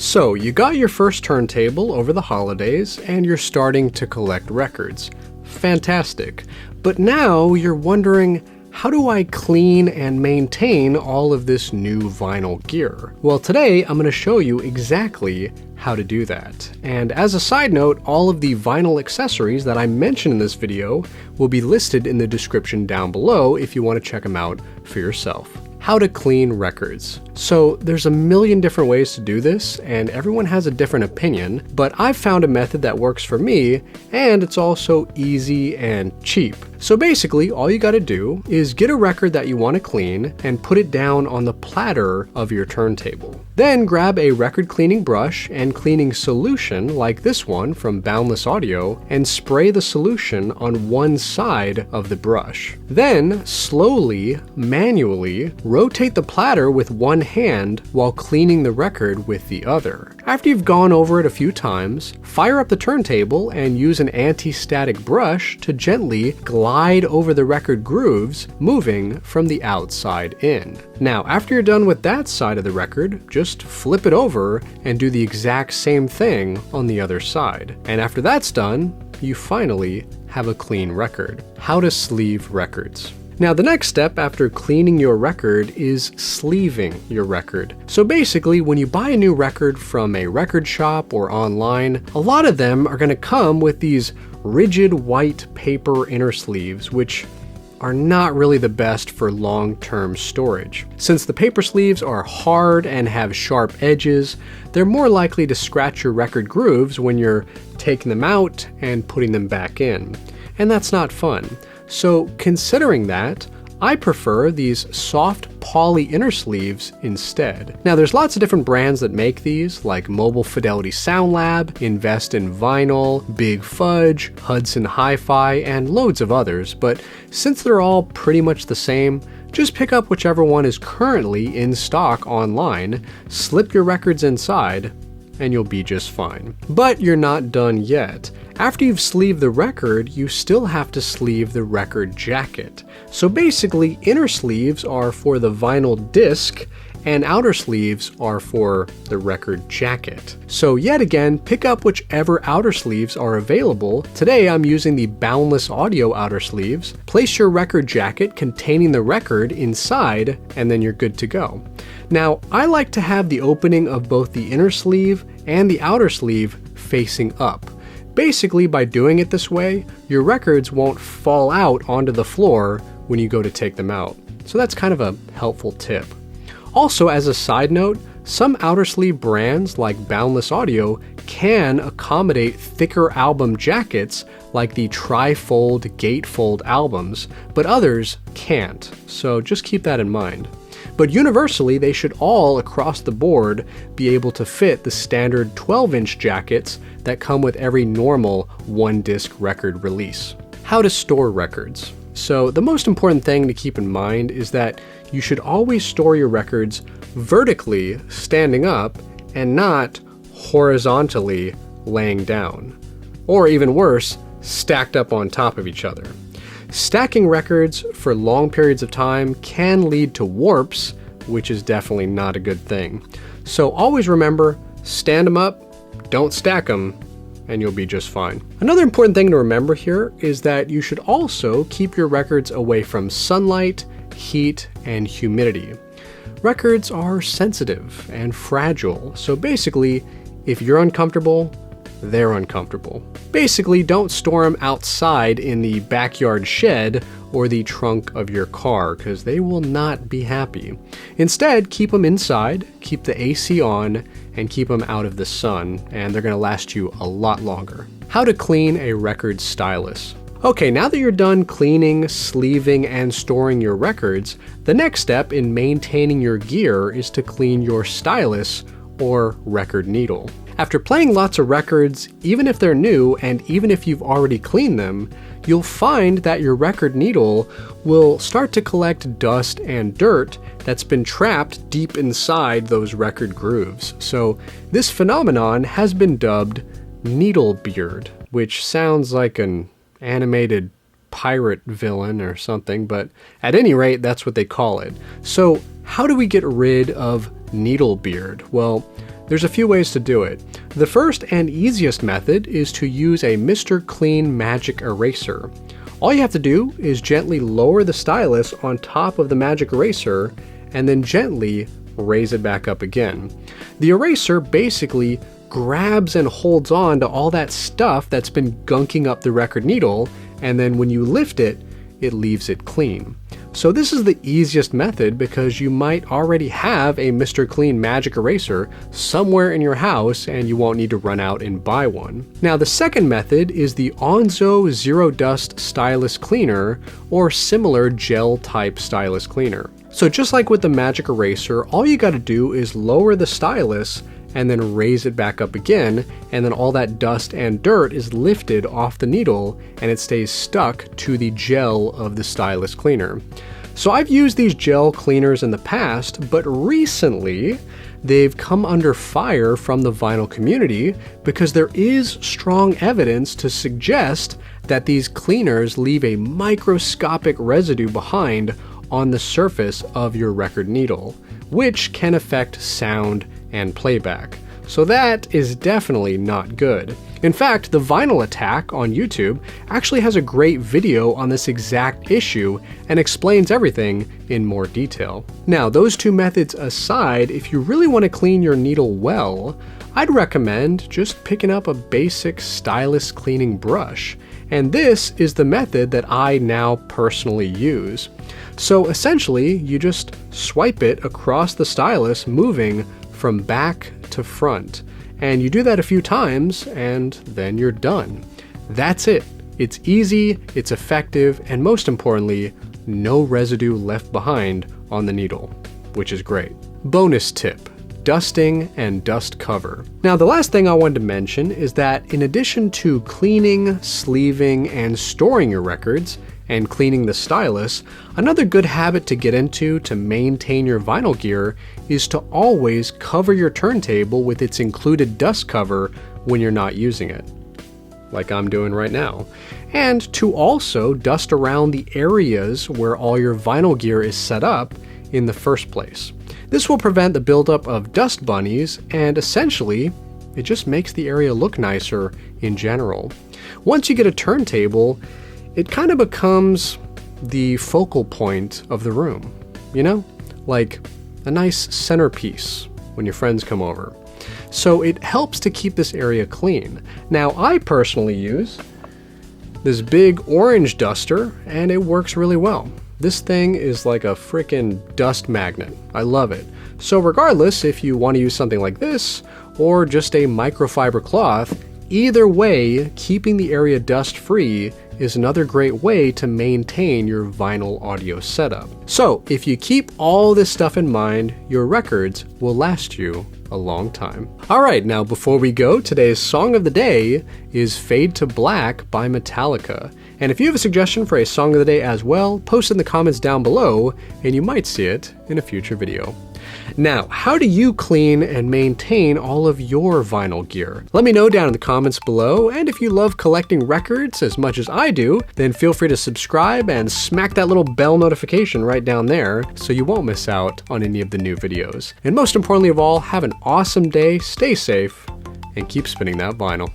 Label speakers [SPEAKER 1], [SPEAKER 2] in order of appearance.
[SPEAKER 1] So, you got your first turntable over the holidays and you're starting to collect records. Fantastic. But now you're wondering, how do I clean and maintain all of this new vinyl gear? Well, today I'm going to show you exactly how to do that. And as a side note, all of the vinyl accessories that I mentioned in this video will be listed in the description down below if you want to check them out for yourself. How to clean records. So there's a million different ways to do this, and everyone has a different opinion, but I've found a method that works for me, and it's also easy and cheap. So basically, all you gotta do is get a record that you want to clean and put it down on the platter of your turntable. Then grab a record cleaning brush and cleaning solution like this one from Boundless Audio and spray the solution on one side of the brush. Then slowly, manually, rotate the platter with one hand while cleaning the record with the other. After you've gone over it a few times, fire up the turntable and use an anti-static brush to gently glide over the record grooves, moving from the outside in. Now, after you're done with that side of the record, just flip it over and do the exact same thing on the other side. And after that's done, you finally have a clean record. How to sleeve records. Now, the next step after cleaning your record is sleeving your record. So basically, when you buy a new record from a record shop or online, a lot of them are going to come with these rigid white paper inner sleeves, which are not really the best for long-term storage. Since the paper sleeves are hard and have sharp edges, they're more likely to scratch your record grooves when you're taking them out and putting them back in. And that's not fun. So considering that, I prefer these soft poly inner sleeves instead. Now there's lots of different brands that make these, like Mobile Fidelity Sound Lab, Invest in Vinyl, Big Fudge, Hudson Hi-Fi, and loads of others, but since they're all pretty much the same, just pick up whichever one is currently in stock online, slip your records inside, and you'll be just fine. But you're not done yet. After you've sleeved the record, you still have to sleeve the record jacket. So basically, inner sleeves are for the vinyl disc, and outer sleeves are for the record jacket. So yet again, pick up whichever outer sleeves are available. Today I'm using the Boundless Audio outer sleeves. Place your record jacket containing the record inside, and then you're good to go. Now, I like to have the opening of both the inner sleeve and the outer sleeve facing up. Basically, by doing it this way, your records won't fall out onto the floor when you go to take them out. So that's kind of a helpful tip. Also, as a side note, some outer sleeve brands like Boundless Audio can accommodate thicker album jackets like the tri-fold gatefold albums, but others can't, so just keep that in mind. But universally, they should all across the board be able to fit the standard 12-inch jackets that come with every normal one-disc record release. How to store records. So the most important thing to keep in mind is that you should always store your records vertically standing up and not horizontally laying down. Or even worse, stacked up on top of each other. Stacking records for long periods of time can lead to warps, which is definitely not a good thing. So always remember, stand them up, don't stack them, and you'll be just fine. Another important thing to remember here is that you should also keep your records away from sunlight, heat, and humidity. Records are sensitive and fragile, so basically, if you're uncomfortable, they're uncomfortable. Basically, don't store them outside in the backyard shed or the trunk of your car, because they will not be happy. Instead, keep them inside, keep the AC on, and keep them out of the sun, and they're going to last you a lot longer. How to clean a record stylus. Okay, now that you're done cleaning, sleeving, and storing your records, the next step in maintaining your gear is to clean your stylus or record needle. After playing lots of records, even if they're new and even if you've already cleaned them, you'll find that your record needle will start to collect dust and dirt that's been trapped deep inside those record grooves. So this phenomenon has been dubbed needle beard, which sounds like an animated pirate villain or something, but at any rate, that's what they call it. So how do we get rid of needle beard? Well, There's a few ways to do it. The first and easiest method is to use a Mr. Clean Magic Eraser. All you have to do is gently lower the stylus on top of the magic eraser and then gently raise it back up again. The eraser basically grabs and holds on to all that stuff that's been gunking up the record needle, and then when you lift it, it leaves it clean. So this is the easiest method because you might already have a Mr. Clean Magic Eraser somewhere in your house and you won't need to run out and buy one. Now the second method is the Onzo Zero Dust Stylus Cleaner or similar gel type stylus cleaner. So just like with the magic eraser, all you gotta do is lower the stylus and then raise it back up again, and then all that dust and dirt is lifted off the needle and it stays stuck to the gel of the stylus cleaner. So I've used these gel cleaners in the past, but recently they've come under fire from the vinyl community because there is strong evidence to suggest that these cleaners leave a microscopic residue behind on the surface of your record needle, which can affect sound and playback. So that is definitely not good. In fact, the Vinyl Attack on YouTube actually has a great video on this exact issue and explains everything in more detail. Now, those two methods aside, if you really want to clean your needle well, I'd recommend just picking up a basic stylus cleaning brush. And this is the method that I now personally use. So essentially, you just swipe it across the stylus, moving from back to front. And you do that a few times, and then you're done. That's it. It's easy, it's effective, and most importantly, no residue left behind on the needle, which is great. Bonus tip: dusting and dust cover. Now, the last thing I wanted to mention is that in addition to cleaning, sleeving, and storing your records, and cleaning the stylus, another good habit to get into to maintain your vinyl gear is to always cover your turntable with its included dust cover when you're not using it, like I'm doing right now. And to also dust around the areas where all your vinyl gear is set up in the first place. This will prevent the buildup of dust bunnies, and essentially, it just makes the area look nicer in general. Once you get a turntable, it kind of becomes the focal point of the room, you know? Like a nice centerpiece when your friends come over. So it helps to keep this area clean. Now, I personally use this big orange duster, and it works really well. This thing is like a frickin' dust magnet. I love it. So regardless if you want to use something like this or just a microfiber cloth, either way, keeping the area dust-free is another great way to maintain your vinyl audio setup. So if you keep all this stuff in mind, your records will last you a long time. Alright, now before we go, today's song of the day is Fade to Black by Metallica. And if you have a suggestion for a song of the day as well, post it in the comments down below, and you might see it in a future video. Now, how do you clean and maintain all of your vinyl gear? Let me know down in the comments below, and if you love collecting records as much as I do, then feel free to subscribe and smack that little bell notification right down there so you won't miss out on any of the new videos. And most importantly of all, have an awesome day, stay safe, and keep spinning that vinyl.